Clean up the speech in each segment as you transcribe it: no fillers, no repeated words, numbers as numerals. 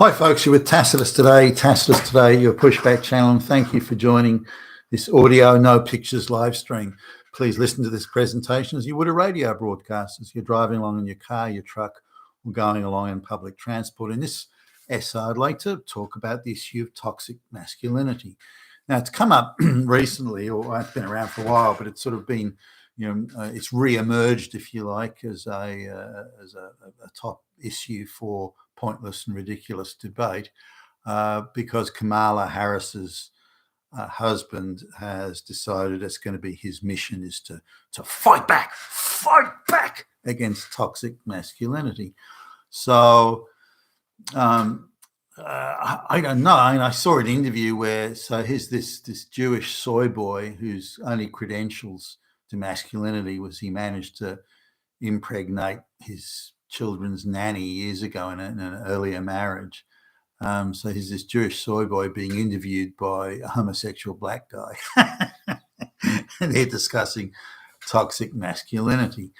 Hi folks, you're with Tacitus Today. Tacitus Today, your pushback channel, and thank you for joining this audio, no pictures live stream. Please listen to this presentation as you would a radio broadcast as you're driving along in your car, your truck, or going along in public transport. In this essay, I'd like to talk about the issue of toxic masculinity. Now, it's come up recently, or it's been around for a while, but it's sort of been, it's re-emerged, if you like, as a top issue for pointless and ridiculous debate, because Kamala Harris's husband has decided it's going to be his mission is to fight back against toxic masculinity. So I don't know. I saw an interview where here's this Jewish soy boy whose only credentials to masculinity was he managed to impregnate his children's nanny years ago in an earlier marriage. So he's this Jewish soy boy being interviewed by a homosexual black guy. And they're discussing toxic masculinity.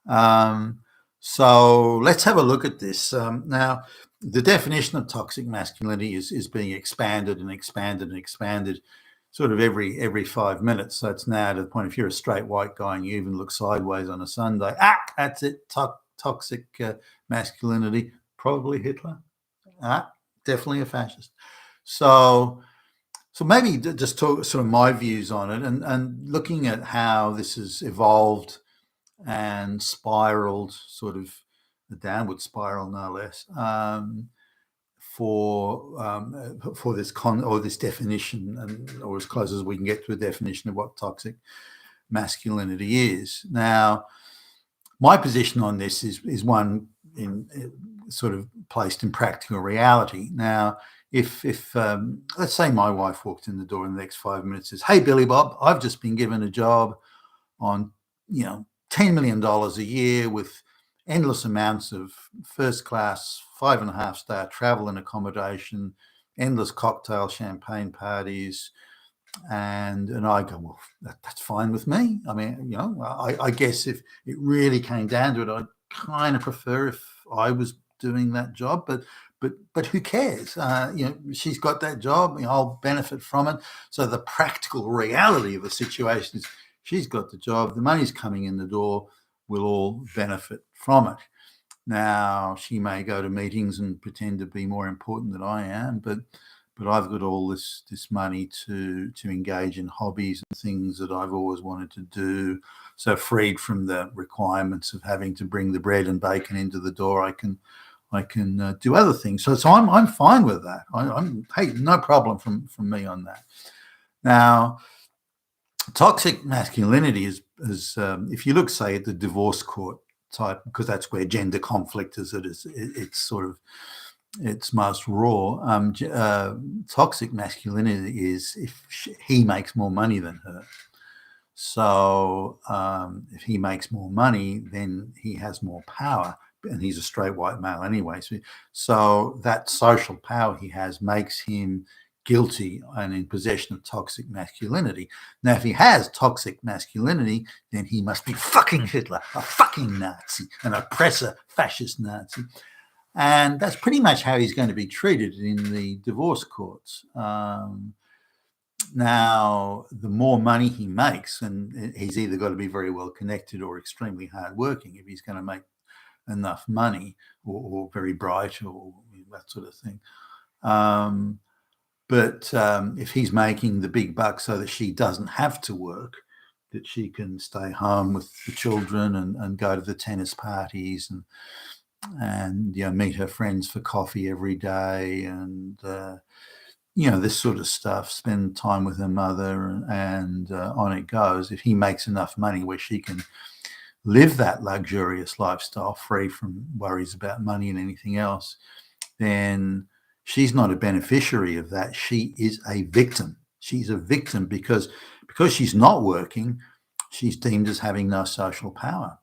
So let's have a look at this. Now, the definition of toxic masculinity is being expanded and expanded and expanded sort of every 5 minutes. So it's now to the point, if you're a straight white guy and you even look sideways on a Sunday, that's it, toxic masculinity, probably Hitler, definitely a fascist. So maybe just talk sort of my views on it and looking at how this has evolved and spiraled, sort of a downward spiral, no less, for this definition, or as close as we can get to a definition of what toxic masculinity is. Now, my position on this is one in sort of placed in practical reality. Now, if let's say my wife walked in the door in the next 5 minutes and says, "Hey, Billy Bob, I've just been given a job on, $10 million a year with endless amounts of first class, 5.5-star travel and accommodation, endless cocktail champagne parties." And I go, well, that's fine with me. I mean, I guess if it really came down to it, I'd kind of prefer if I was doing that job, but who cares? She's got that job, I'll benefit from it. So the practical reality of the situation is she's got the job, the money's coming in the door, we'll all benefit from it. Now, she may go to meetings and pretend to be more important than I am, but I've got all this money to engage in hobbies and things that I've always wanted to do. So freed from the requirements of having to bring the bread and bacon into the door, I can do other things. So I'm fine with that. Hey, no problem from me on that. Now, toxic masculinity is if you look, say, at the divorce court type, because that's where gender conflict is it's sort of its most raw. Toxic masculinity is if he makes more money than her. So if he makes more money, then he has more power, and he's a straight white male anyway. So that social power he has makes him guilty and in possession of toxic masculinity. Now, if he has toxic masculinity, then he must be fucking Hitler, a fucking Nazi, an oppressor, fascist Nazi. And that's pretty much how he's going to be treated in the divorce courts. Now, the more money he makes, and he's either got to be very well connected or extremely hardworking if he's going to make enough money, or very bright, or that sort of thing. But if he's making the big bucks so that she doesn't have to work, that she can stay home with the children and go to the tennis parties and meet her friends for coffee every day, and this sort of stuff, spend time with her mother, and on it goes. If he makes enough money where she can live that luxurious lifestyle free from worries about money and anything else, then she's not a beneficiary of that. She is a victim. She's a victim because she's not working, she's deemed as having no social power.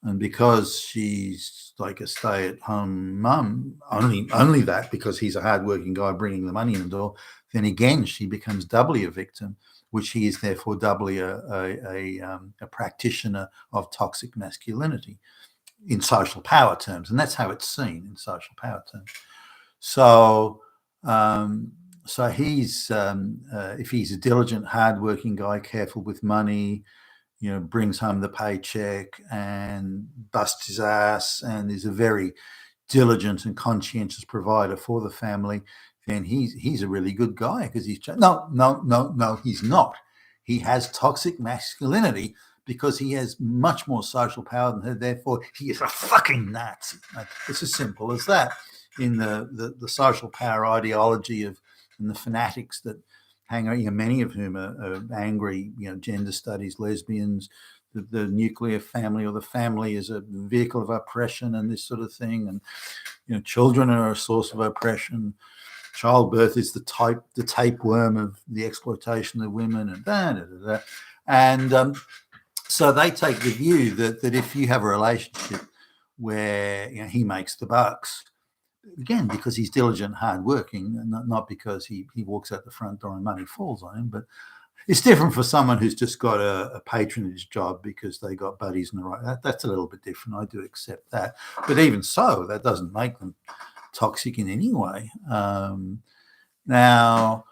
And because she's like a stay-at-home mum, only that, because he's a hardworking guy bringing the money in the door, then again she becomes doubly a victim, which he is therefore doubly a practitioner of toxic masculinity in social power terms. And that's how it's seen in social power terms. So, so he's if he's a diligent, hardworking guy, careful with money, brings home the paycheck and busts his ass, and is a very diligent and conscientious provider for the family, then he's a really good guy because no, he's not. He has toxic masculinity because he has much more social power than her. Therefore, he is a fucking Nazi. It's as simple as that. In the social power ideology of and the fanatics that hang out, many of whom are angry, gender studies, lesbians, the nuclear family or the family is a vehicle of oppression and this sort of thing, and children are a source of oppression. Childbirth is the tapeworm of the exploitation of women, and so they take the view that if you have a relationship where he makes the bucks, again because he's diligent, hardworking, and not because he walks out the front door and money falls on him, but it's different for someone who's just got a patronage job because they got buddies in the right. That's a little bit different. I do accept that, but even so, that doesn't make them toxic in any way. Now,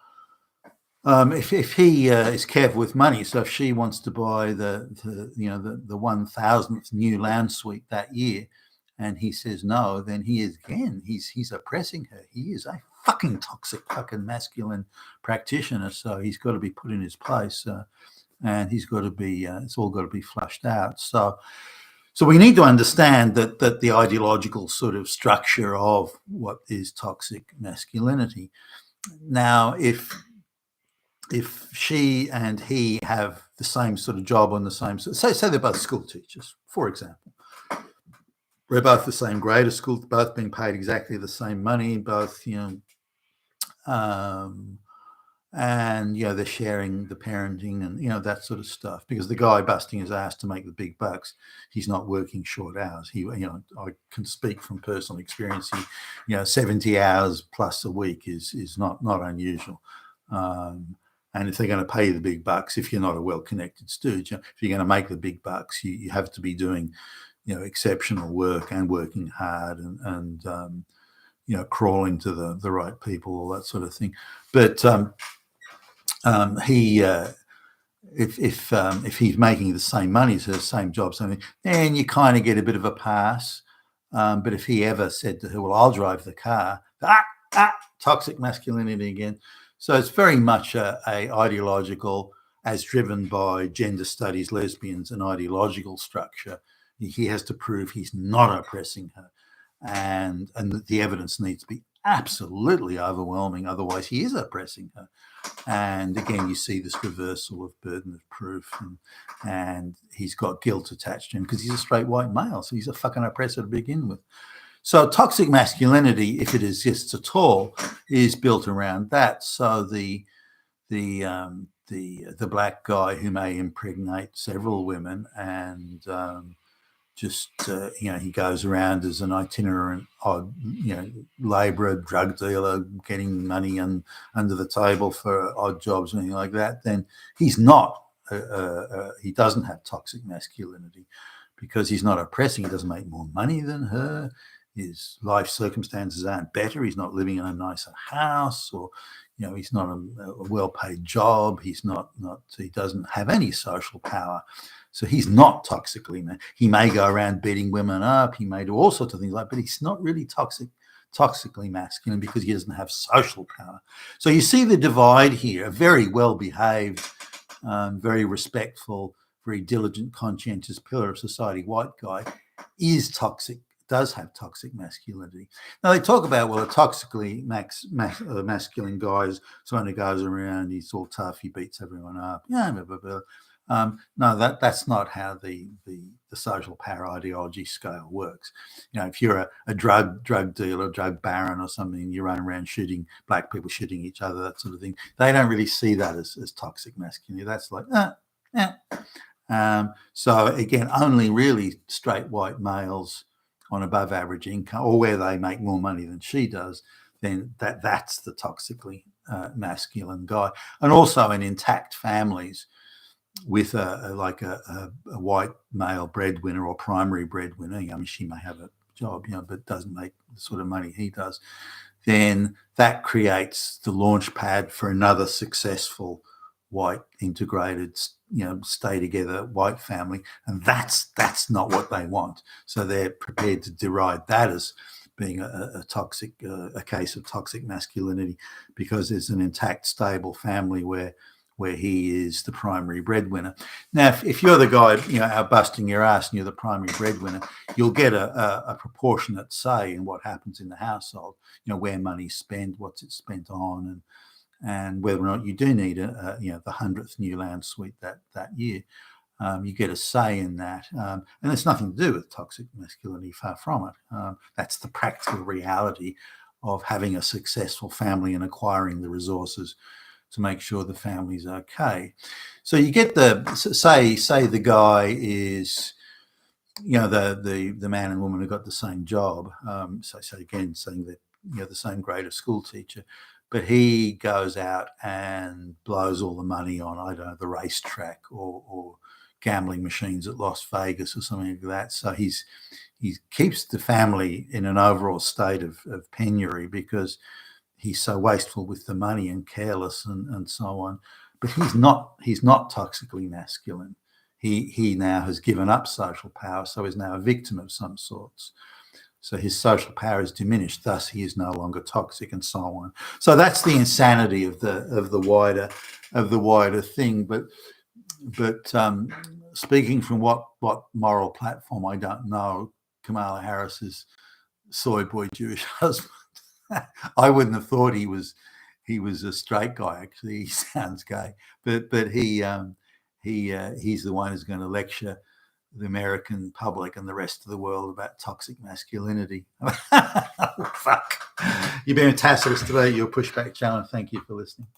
if he is careful with money, so if she wants to buy the 1,000th new lounge suite that year, and he says no, then he's oppressing her. He is a fucking toxic, fucking masculine practitioner. So he's got to be put in his place, and he's got to be. It's all got to be flushed out. So we need to understand that the ideological sort of structure of what is toxic masculinity. Now, if she and he have the same sort of job on the same, say they're both school teachers, for example. We're both the same grade of school, both being paid exactly the same money, both, and they're sharing the parenting and that sort of stuff. Because the guy busting his ass to make the big bucks, he's not working short hours. I can speak from personal experience. 70 hours plus a week is not unusual. And if they're going to pay you the big bucks, if you're not a well-connected stooge, if you're going to make the big bucks, you have to be doing exceptional work and working hard and crawling to the right people, all that sort of thing. But if he's making the same money, so the same job, then you kind of get a bit of a pass. But if he ever said to her, "Well, I'll drive the car," toxic masculinity again. So it's very much a ideological, as driven by gender studies, lesbians, an ideological structure. He has to prove he's not oppressing her, and the evidence needs to be absolutely overwhelming. Otherwise, he is oppressing her. And again, you see this reversal of burden of proof, and he's got guilt attached to him because he's a straight white male, so he's a fucking oppressor to begin with. So toxic masculinity, if it exists at all, is built around that. So the black guy who may impregnate several women and he goes around as an itinerant odd, labourer, drug dealer, getting money under the table for odd jobs or anything like that, then he's not, he doesn't have toxic masculinity because he's not oppressing. He doesn't make more money than her. His life circumstances aren't better. He's not living in a nicer house, or he's not a well-paid job. He doesn't have any social power. So he's not toxically, man. He may go around beating women up. He may do all sorts of things but he's not really toxically masculine because he doesn't have social power. So you see the divide here. A very well-behaved, very respectful, very diligent, conscientious pillar of society white guy is toxic, does have toxic masculinity. Now they talk about, well, a toxically masculine guy is someone who goes around, he's all tough, he beats everyone up. Yeah, blah, blah, blah. No, that's not how the social power ideology scale works. If you're a drug dealer, drug baron or something, you run around shooting black people, shooting each other, that sort of thing, they don't really see that as toxic masculinity. That's like, so again, only really straight white males on above average income, or where they make more money than she does, then that's the toxically masculine guy. And also in intact families with a white male breadwinner or primary breadwinner, she may have a job, but doesn't make the sort of money he does, then that creates the launch pad for another successful white integrated, stay together white family, and that's not what they want. So they're prepared to deride that as being a toxic, a case of toxic masculinity, because there's an intact, stable family where he is the primary breadwinner. Now, if you're the guy, out busting your ass and you're the primary breadwinner, you'll get a proportionate say in what happens in the household, where money's spent, what's it spent on, and whether or not you do need the 100th new land suite that year. You get a say in that. And it's nothing to do with toxic masculinity, far from it. That's the practical reality of having a successful family and acquiring the resources to make sure the family's okay. So you get say the guy is, the man and woman who got the same job. So again, saying that, the same grade of school teacher, but he goes out and blows all the money on, I don't know, the racetrack or gambling machines at Las Vegas or something like that. So he keeps the family in an overall state of penury because he's so wasteful with the money and careless and so on. But he's not toxically masculine. He now has given up social power, so is now a victim of some sorts. So his social power is diminished, thus he is no longer toxic, and so on. So that's the insanity of the wider thing. But speaking from what moral platform, I don't know, Kamala Harris's soy boy Jewish husband, I wouldn't have thought he was a straight guy. Actually, he sounds gay, but he's the one who's going to lecture the American public and the rest of the world about toxic masculinity. Oh, fuck. You've been fantastic today, your Pushback Challenge. Thank you for listening.